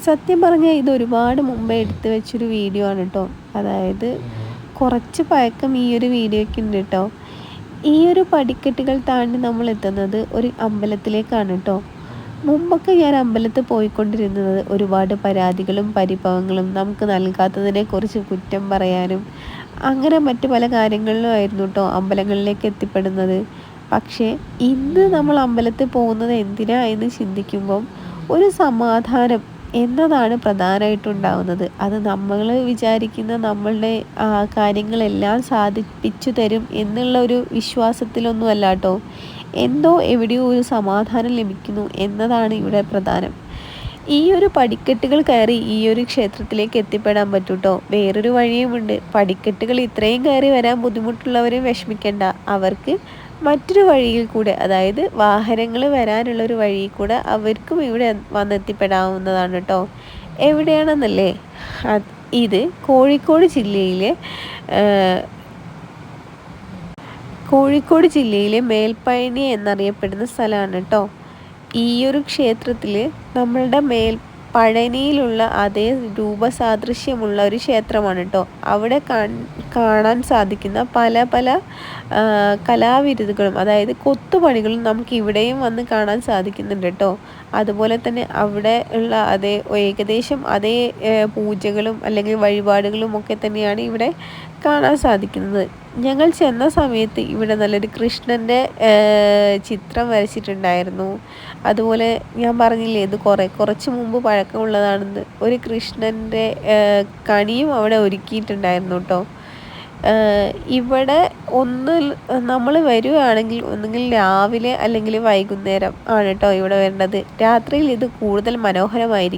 സത്യം പറഞ്ഞാൽ ഇത് ഒരുപാട് മുമ്പേ എടുത്തു വെച്ചൊരു വീഡിയോ ആണ് കേട്ടോ. അതായത് കുറച്ച് പഴക്കം ഈ ഒരു വീഡിയോയ്ക്ക് ഉണ്ട് കേട്ടോ. ഈ ഒരു പടിക്കെട്ടുകൾ താണ്ടി നമ്മൾ എത്തുന്നത് ഒരു അമ്പലത്തിലേക്കാണ് കേട്ടോ. മുമ്പൊക്കെ ഞാൻ അമ്പലത്തിൽ പോയിക്കൊണ്ടിരുന്നത് ഒരുപാട് പരാതികളും പരിഭവങ്ങളും നമുക്ക് നൽകാത്തതിനെക്കുറിച്ച് കുറ്റം പറയാനും അങ്ങനെ മറ്റു പല കാര്യങ്ങളിലും ആയിരുന്നു കേട്ടോ അമ്പലങ്ങളിലേക്ക് എത്തിപ്പെടുന്നത്. പക്ഷേ ഇന്ന് നമ്മൾ അമ്പലത്തിൽ പോകുന്നത് എന്തിനാ എന്ന് ചിന്തിക്കുമ്പം ഒരു സമാധാനം എന്നതാണ് പ്രധാനമായിട്ടുണ്ടാവുന്നത്. അത് നമ്മൾ വിചാരിക്കുന്ന നമ്മളുടെ കാര്യങ്ങളെല്ലാം സാധിപ്പിച്ചു തരും എന്നുള്ള ഒരു വിശ്വാസത്തിലൊന്നും അല്ല കേട്ടോ. എന്തോ എവിടെയോ ഒരു സമാധാനം ലഭിക്കുന്നു എന്നതാണ് ഇവിടെ പ്രധാനം. ഈ ഒരു പടിക്കെട്ടുകൾ കയറി ഈ ഒരു ക്ഷേത്രത്തിലേക്ക് എത്തിപ്പെടാൻ പറ്റും കേട്ടോ. വേറൊരു വഴിയുമുണ്ട്. പടിക്കെട്ടുകൾ ഇത്രയും കയറി വരാൻ ബുദ്ധിമുട്ടുള്ളവരും വിഷമിക്കേണ്ട. അവർക്ക് മറ്റൊരു വഴിയിൽ കൂടെ, അതായത് വാഹനങ്ങൾ വരാനുള്ളൊരു വഴിയിൽ കൂടെ അവർക്കും ഇവിടെ വന്നെത്തിപ്പെടാവുന്നതാണ് കേട്ടോ. എവിടെയാണെന്നല്ലേ, ഇത് കോഴിക്കോട് ജില്ലയിലെ മേൽപ്പഴനി എന്നറിയപ്പെടുന്ന സ്ഥലമാണ് കേട്ടോ. ഈ ഒരു ക്ഷേത്രത്തിൽ നമ്മളുടെ പഴനിയിലുള്ള അതേ രൂപസാദൃശ്യമുള്ള ഒരു ക്ഷേത്രമാണ് കേട്ടോ. അവിടെ കാണാൻ സാധിക്കുന്ന പല പല കലാവിരുതുകളും, അതായത് കൊത്തുപണികളും നമുക്ക് ഇവിടെയും വന്ന് കാണാൻ സാധിക്കുന്നുണ്ട് കേട്ടോ. അതുപോലെ തന്നെ അവിടെ ഉള്ള ഏകദേശം അതേ പൂജകളും അല്ലെങ്കിൽ വഴിപാടുകളും ഒക്കെ തന്നെയാണ് ഇവിടെ കാണാൻ സാധിക്കുന്നത്. ഞങ്ങൾ ചെന്ന സമയത്ത് ഇവിടെ നല്ലൊരു കൃഷ്ണൻ്റെ ചിത്രം വരച്ചിട്ടുണ്ടായിരുന്നു. അതുപോലെ ഞാൻ പറഞ്ഞില്ലേ ഇത് കുറച്ച് മുമ്പ് പഴക്കമുള്ളതാണെന്ന്. ഒരു കൃഷ്ണൻ്റെ കണിയും അവിടെ ഒരുക്കിയിട്ടുണ്ടായിരുന്നു കേട്ടോ. ഇവിടെ നമ്മൾ വരുവാണെങ്കിൽ ഒന്നുകിൽ രാവിലെ അല്ലെങ്കിൽ വൈകുന്നേരം ആണ് കേട്ടോ ഇവിടെ വരേണ്ടത്. രാത്രിയിൽ ഇത് കൂടുതൽ മനോഹരമായിരിക്കും.